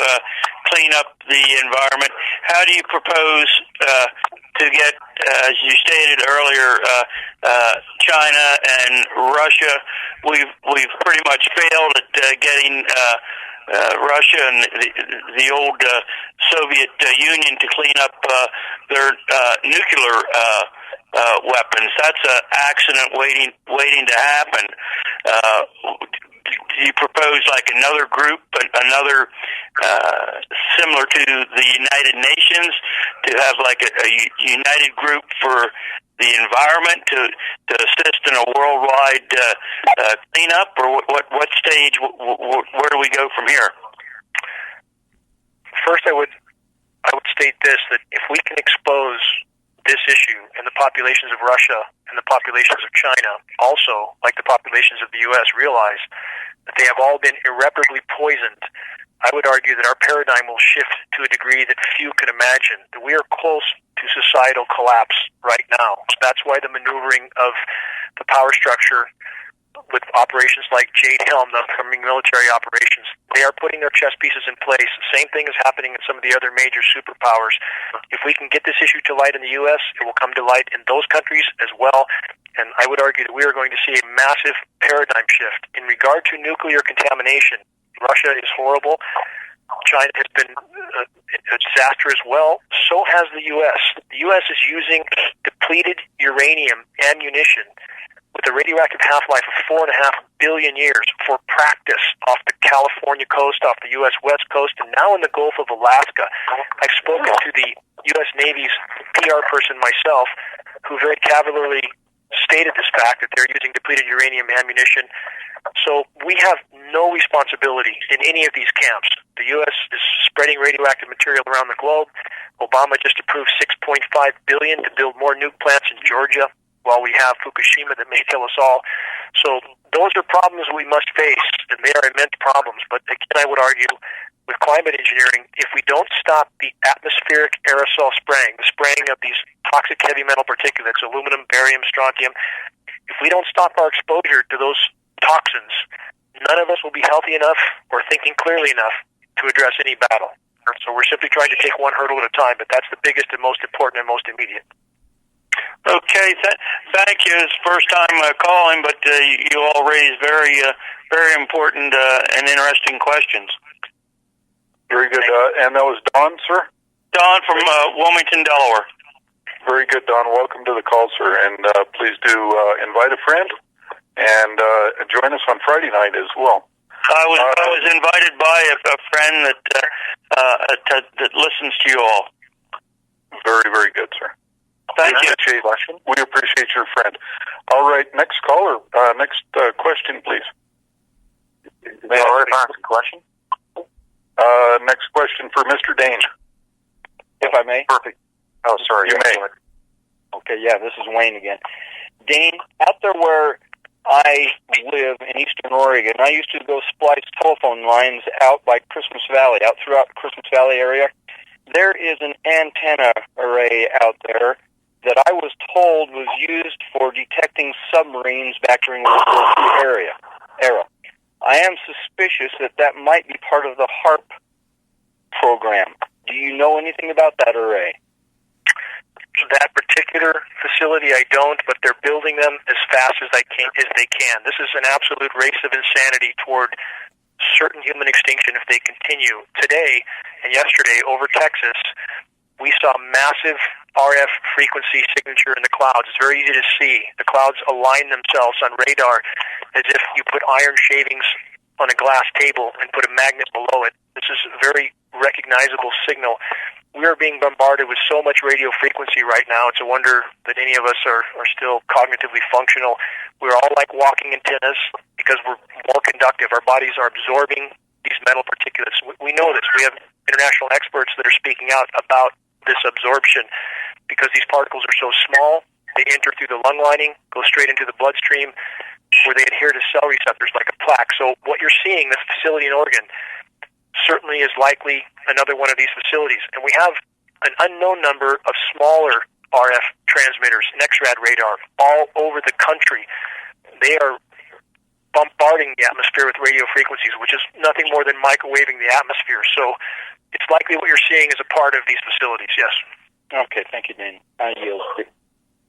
clean up the environment, how do you propose to get, as you stated earlier, China and Russia? We've pretty much failed at getting Russia and the old Soviet Union to clean up their nuclear weapons. That's an accident waiting to happen. Do you propose like another group, another similar to the United Nations, to have like a united group for the environment to assist in a worldwide cleanup, or what stage? Where do we go from here? First, I would state this: that if we can expose this issue and the populations of Russia and the populations of China, also like the populations of the U.S., realize that they have all been irreparably poisoned, I would argue that our paradigm will shift to a degree that few can imagine, that we are close to societal collapse right now. That's why the maneuvering of the power structure with operations like Jade Helm, the upcoming military operations, they are putting their chess pieces in place. The same thing is happening in some of the other major superpowers. If we can get this issue to light in the U.S., it will come to light in those countries as well. And I would argue that we are going to see a massive paradigm shift. In regard to nuclear contamination, Russia is horrible. China has been a disaster as well. So has the U.S. The U.S. is using depleted uranium ammunition with a radioactive half-life of 4.5 billion years for practice off the California coast, off the U.S. West Coast, and now in the Gulf of Alaska. I've spoken to the U.S. Navy's PR person myself, who very cavalierly stated this fact, that they're using depleted uranium ammunition. So we have no responsibility in any of these camps. The U.S. is spreading radioactive material around the globe. Obama just approved $6.5 billion to build more nuke plants in Georgia, while we have Fukushima that may kill us all. So those are problems we must face, and they are immense problems. But again, I would argue, with climate engineering, if we don't stop the atmospheric aerosol spraying, the spraying of these toxic heavy metal particulates, aluminum, barium, strontium, if we don't stop our exposure to those toxins, none of us will be healthy enough or thinking clearly enough to address any battle. So we're simply trying to take one hurdle at a time, but that's the biggest and most important and most immediate. Okay, thank you. It's the first time calling, but you all raised very important and interesting questions. Very good. And that was Don, sir? Don from Wilmington, Delaware. Very good, Don. Welcome to the call, sir. And please do invite a friend and join us on Friday night as well. I was invited by a friend that listens to you all. Very, very good, sir. Thank you. We appreciate your friend. All right, next caller. Next question, please. May I ask a question? Next question for Mr. Dane. If I may. Perfect. Oh, sorry. You may. Okay, yeah, this is Wayne again. Dane, out there where I live in eastern Oregon, I used to go splice telephone lines out by Christmas Valley, out throughout the Christmas Valley area. There is an antenna array out there that I was told was used for detecting submarines back during World War II era. I am suspicious that that might be part of the HARP program. Do you know anything about that array? That particular facility, I don't, but they're building them as fast as they can. This is an absolute race of insanity toward certain human extinction if they continue. Today and yesterday over Texas, we saw massive RF frequency signature in the clouds. It's very easy to see. The clouds align themselves on radar as if you put iron shavings on a glass table and put a magnet below it. This is a very recognizable signal. We are being bombarded with so much radio frequency right now. It's a wonder that any of us are still cognitively functional. We're all like walking antennas because we're more conductive. Our bodies are absorbing these metal particulates. We know this. We have international experts that are speaking out about this absorption because these particles are so small. They enter through the lung lining, go straight into the bloodstream, where they adhere to cell receptors like a plaque. So what you're seeing, this facility in Oregon, certainly is likely another one of these facilities. And we have an unknown number of smaller RF transmitters, NexRad radar, all over the country. They are bombarding the atmosphere with radio frequencies, which is nothing more than microwaving the atmosphere. So it's likely what you're seeing is a part of these facilities, yes. Okay, thank you, Dane. I yield.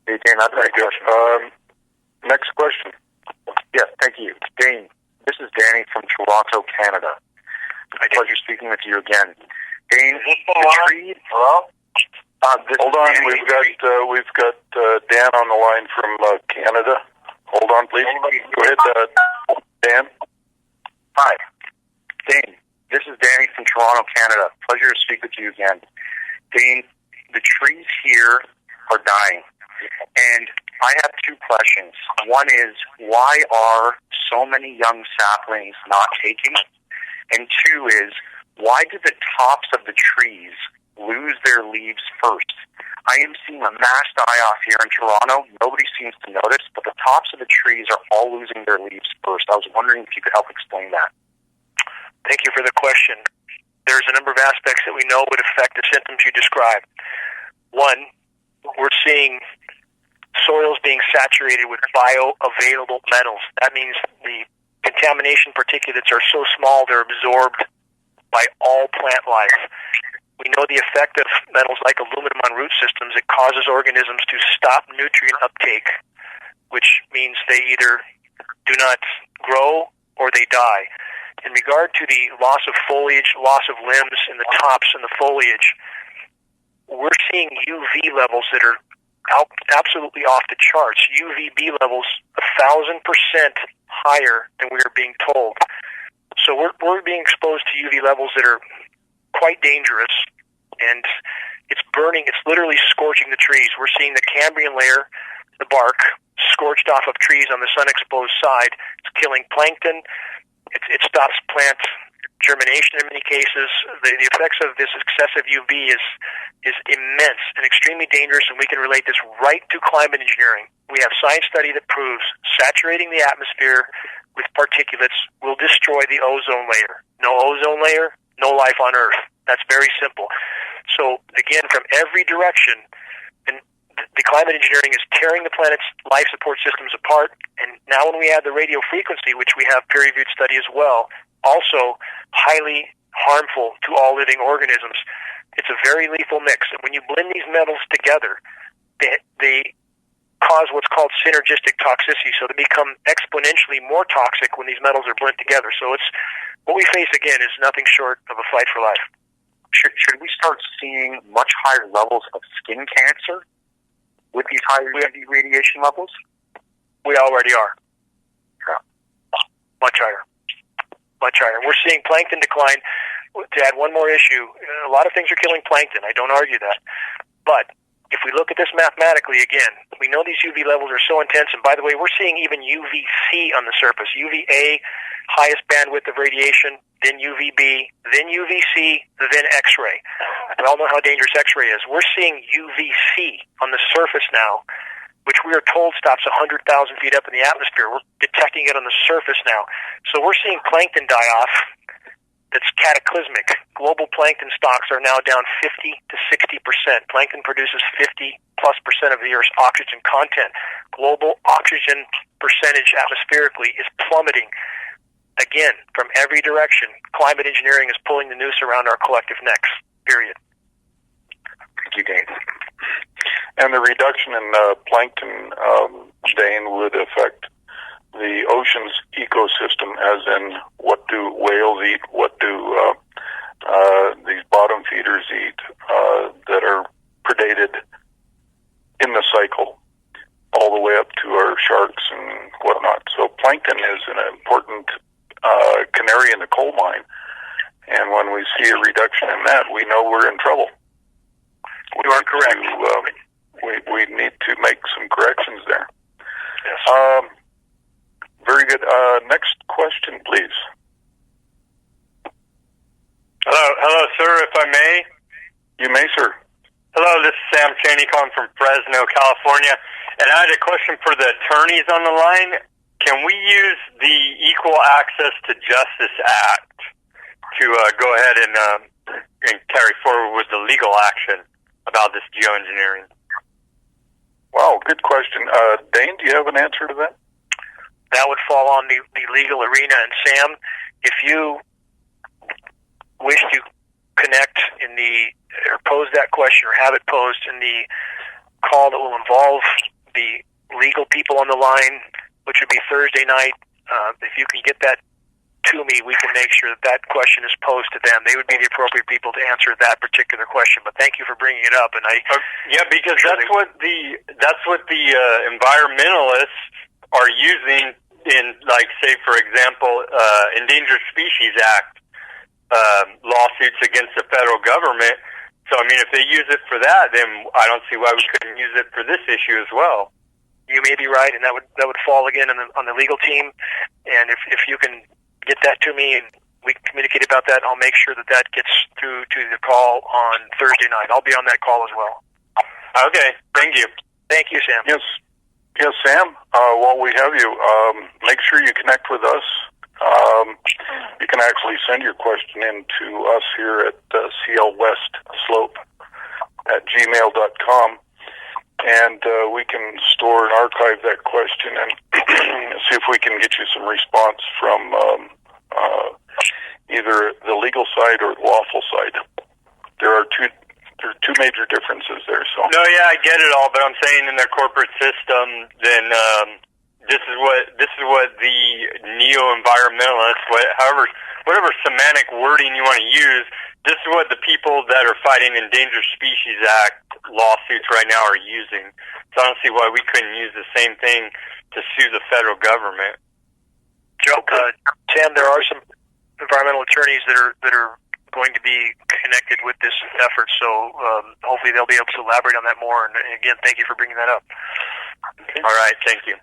Hey, Dane, that's very good. Next question. Yes, thank you. Dane, this is Danny from Toronto, Canada. Pleasure speaking with you again. Dane, the tree... Hello? Hold on, we've got Dan on the line from Canada. Hold on, please. Go ahead, Dan. Hi. Dane, this is Danny from Toronto, Canada. Pleasure to speak with you again. Dane, the trees here are dying. And I have two questions. One is, why are so many young saplings not taking? And two is, why do the tops of the trees lose their leaves first? I am seeing a mass die-off here in Toronto. Nobody seems to notice, but the tops of the trees are all losing their leaves first. I was wondering if you could help explain that. Thank you for the question. There's a number of aspects that we know would affect the symptoms you described. One, we're seeing soils being saturated with bioavailable metals. That means the contamination particulates are so small they're absorbed by all plant life. We know the effect of metals like aluminum on root systems. It causes organisms to stop nutrient uptake, which means they either do not grow or they die. In regard to the loss of foliage, loss of limbs in the tops and the foliage, we're seeing UV levels that are absolutely off the charts. UVB levels 1,000% higher than we are being told. So we're being exposed to UV levels that are quite dangerous, and it's burning. It's literally scorching the trees. We're seeing the Cambrian layer, the bark, scorched off of trees on the sun-exposed side. It's killing plankton. It stops plant germination in many cases. The effects of this excessive UV is immense and extremely dangerous, and we can relate this right to climate engineering. We have science study that proves saturating the atmosphere with particulates will destroy the ozone layer. No ozone layer, no life on Earth. That's very simple. So, again, from every direction, and the climate engineering is tearing the planet's life support systems apart, and now when we add the radio frequency, which we have peer-reviewed study as well, also highly harmful to all living organisms. It's a very lethal mix. And when you blend these metals together, they cause what's called synergistic toxicity. So they become exponentially more toxic when these metals are blended together. So it's what we face, again, is nothing short of a fight for life. Should we start seeing much higher levels of skin cancer with these higher UV radiation levels? We already are. Yeah. Much higher. Much higher. We're seeing plankton decline. To add one more issue, a lot of things are killing plankton. I don't argue that. But if we look at this mathematically again, we know these UV levels are so intense. And by the way, we're seeing even UVC on the surface. UVA, highest bandwidth of radiation, then UVB, then UVC, then X-ray. We all know how dangerous X-ray is. We're seeing UVC on the surface now, which we are told stops 100,000 feet up in the atmosphere. We're detecting it on the surface now. So we're seeing plankton die off. That's cataclysmic. Global plankton stocks are now down 50 to 60%. Plankton produces 50+% of the Earth's oxygen content. Global oxygen percentage atmospherically is plummeting. Again, from every direction, climate engineering is pulling the noose around our collective necks. Period. Thank you, Dane. And the reduction in plankton, Dane, would affect the ocean's ecosystem, as in what do whales eat, what do these bottom feeders eat that are predated in the cycle, all the way up to our sharks and whatnot. So plankton is an important canary in the coal mine, and when we see a reduction in that, we know we're in trouble. You are correct. We need to make some corrections there. Yes. Very good. Next question, please. Hello, sir, if I may. You may, sir. Hello, this is Sam Chaney calling from Fresno, California, and I had a question for the attorneys on the line. Can we use the Equal Access to Justice Act to go ahead and carry forward with the legal action about this geoengineering? Wow, good question. Dane, do you have an answer to that? That would fall on the legal arena. And Sam, if you wish to connect or pose that question or have it posed in the call that will involve the legal people on the line, which would be Thursday night, if you can get that to me, we can make sure that question is posed to them. They would be the appropriate people to answer that particular question. But thank you for bringing it up. And because that's what the environmentalists are using in, like, say, for example, Endangered Species Act lawsuits against the federal government. So, I mean, if they use it for that, then I don't see why we couldn't use it for this issue as well. You may be right, and that would fall again on the legal team. And if you can get that to me and we can communicate about that, I'll make sure that gets through to the call on Thursday night. I'll be on that call as well. Okay, thank you. Thank you, Sam. Yes, Sam, while we have you, make sure you connect with us. You can actually send your question in to us here at clwestslope@gmail.com, and we can store and archive that question and see if we can get you some response from either the legal side or the lawful side. There are two major differences there. So no, yeah, I get it all, but I'm saying in their corporate system, then this is what the neo-environmentalists, whatever semantic wording you want to use, this is what the people that are fighting Endangered Species Act lawsuits right now are using. So I don't see why we couldn't use the same thing to sue the federal government. Sam, there are some environmental attorneys that are going to be connected with this effort, so hopefully they'll be able to elaborate on that more. And again, thank you for bringing that up. Okay. All right, thank you.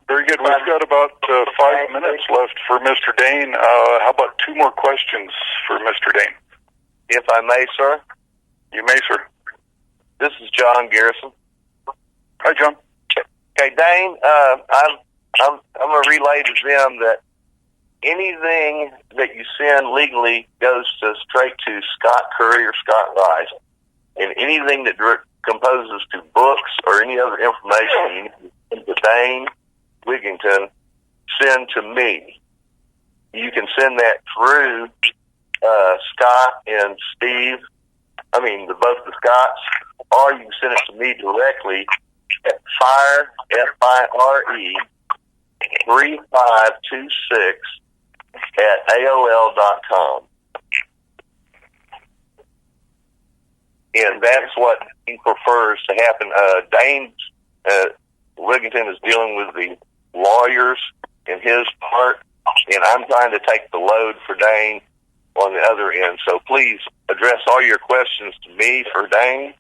Very good. We've got about 5 minutes left for Mr. Dane. How about 2 more questions for Mr. Dane? If I may, sir. You may, sir. This is John Garrison. Hi, John. Okay, Dane, I'm going to relay to them that anything that you send legally goes straight to Scott Curry or Scott Rice, and anything that composes to books or any other information you need to send to Dane Wigington, send to me. You can send that through Scott and Steve, both the Scotts, or you can send it to me directly at FIRE, F-I-R-E, 3526 at AOL.com. And that's what he prefers to happen. Dane Wigington is dealing with the lawyers in his part, and I'm trying to take the load for Dane on the other end. So please address all your questions to me for Dane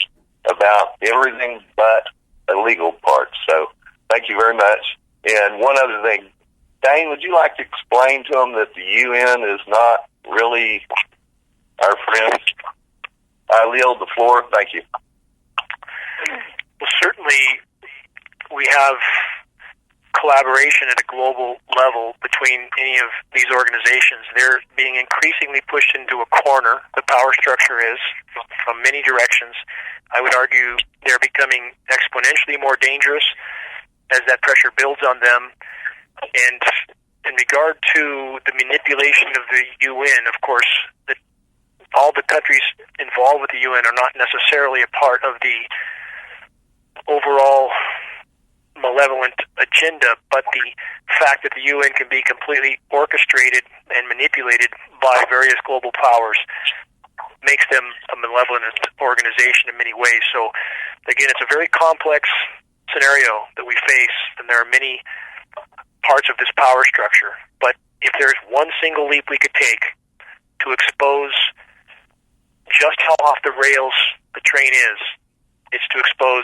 about everything but the legal part. So thank you very much. And one other thing, Dane, would you like to explain to them that the UN is not really our friends. I yield the floor. Thank you. Well, certainly we have collaboration at a global level between any of these organizations. They're being increasingly pushed into a corner. The power structure is from many directions. I would argue they're becoming exponentially more dangerous as that pressure builds on them. And in regard to the manipulation of the UN, of course, all the countries involved with the UN are not necessarily a part of the overall malevolent agenda, but the fact that the UN can be completely orchestrated and manipulated by various global powers makes them a malevolent organization in many ways. So, again, it's a very complex scenario that we face, and there are many parts of this power structure. But if there's one single leap we could take to expose just how off the rails the train is, it's to expose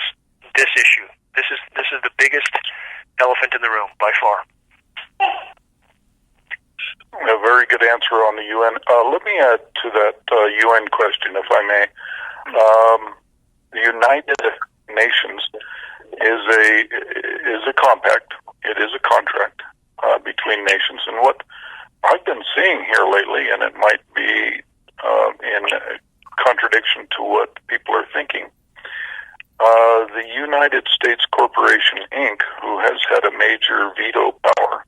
this issue. This is the biggest elephant in the room by far. A very good answer on the UN. Let me add to that UN question, if I may. The United Nations is a compact. It is a contract between nations. And what I've been seeing here lately, and it might be in contradiction to what people are thinking, the United States Corporation, Inc., who has had a major veto power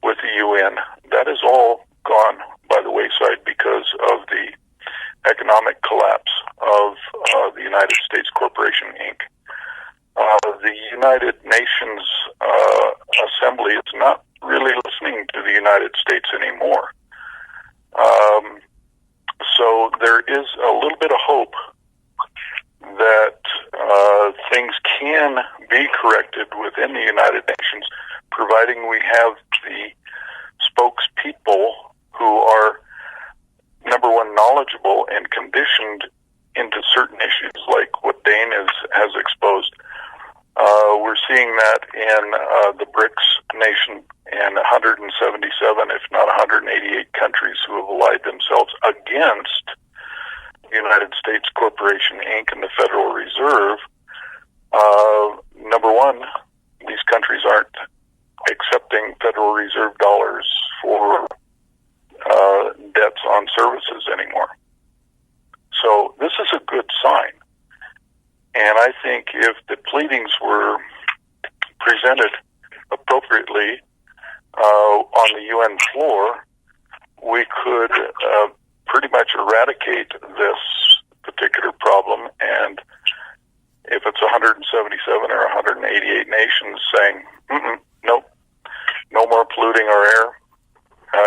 with the UN, that is all gone by the wayside because of the economic collapse of the United States Corporation, Inc. The United Nations Assembly is not really listening to the United States anymore. So there is a little bit of hope that things can be corrected within the United Nations, providing we have the spokespeople who are, number one, knowledgeable and conditioned into certain issues like what Dane has exposed. We're seeing that in the BRICS nation and 177, if not 188 countries who have allied themselves against United States Corporation, Inc. and the Federal Reserve. Number one, these countries aren't accepting Federal Reserve dollars for debts on services anymore. So this is a good sign. And I think if the pleadings were presented appropriately on the UN floor, we could pretty much eradicate this particular problem. And if it's 177 or 188 nations saying, nope, no more polluting our air.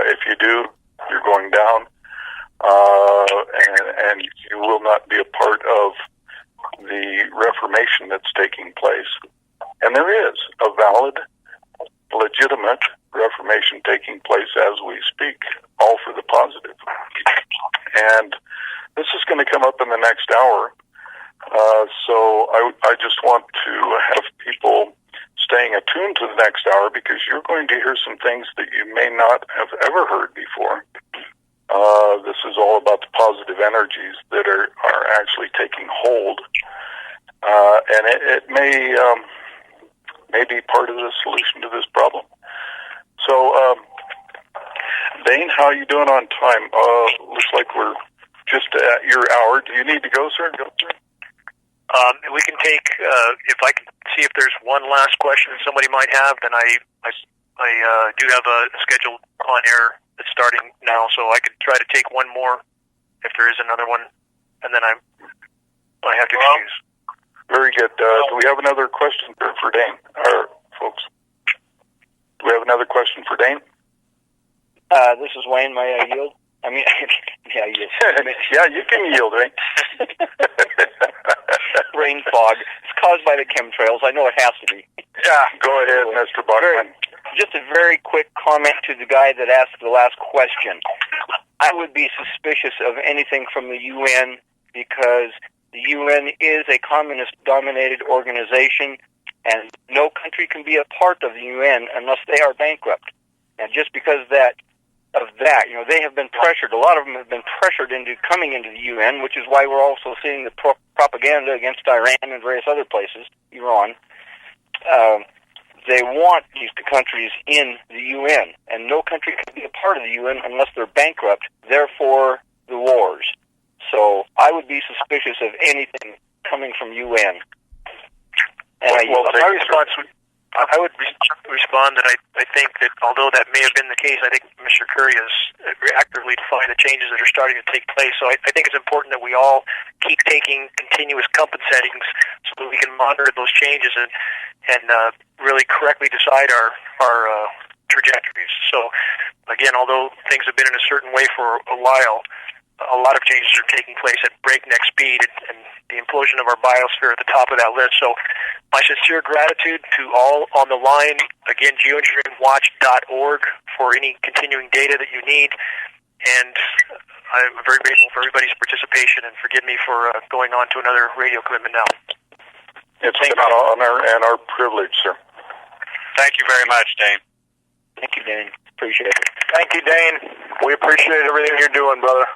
If you do, you're going down, and you will not be a part of the reformation that's taking place. And there is a valid, legitimate reformation taking place as we speak, all for the positive. And this is going to come up in the next hour. So I just want to have people staying attuned to the next hour, because you're going to hear some things that you may not have ever heard before. This is all about the positive energies that are actually taking hold. And it may be part of the solution to this problem. So, Dane, how are you doing on time? Looks like we're just at your hour. Do you need to go, sir? We can take, if I can see if there's one last question that somebody might have, then I do have a scheduled on air that's starting now, so I could try to take one more if there is another one, and then I have to excuse. Very good. Do we have another question for Dane, or folks? Do we have another question for Dane? This is Wayne. May I yield? I mean, yeah, yes. Yeah, you can yield, right? Rain fog. It's caused by the chemtrails. I know it has to be. Yeah, go ahead, Mr. Buckman. Just a very quick comment to the guy that asked the last question. I would be suspicious of anything from the UN, because the UN is a communist-dominated organization, and no country can be a part of the UN unless they are bankrupt. And just because that of that. They have been pressured. A lot of them have been pressured into coming into the UN, which is why we're also seeing the propaganda against Iran and various other places, Iran. They want these countries in the UN, and no country can be a part of the UN unless they're bankrupt, therefore the wars. So I would be suspicious of anything coming from UN. And my response would respond that I think that although that may have been the case, I think Mr. Curry has actively defined the changes that are starting to take place. So I think it's important that we all keep taking continuous compass settings so that we can monitor those changes and really correctly decide our trajectories. So again, although things have been in a certain way for a while, a lot of changes are taking place at breakneck speed, and the implosion of our biosphere at the top of that list. So my sincere gratitude to all on the line. Again, geoengineeringwatch.org for any continuing data that you need. And I'm very grateful for everybody's participation, and forgive me for going on to another radio commitment now. It's been an honor and our privilege, sir. Thank you very much, Dane. Thank you, Dane. Appreciate it. Thank you, Dane. We appreciate everything you're doing, brother.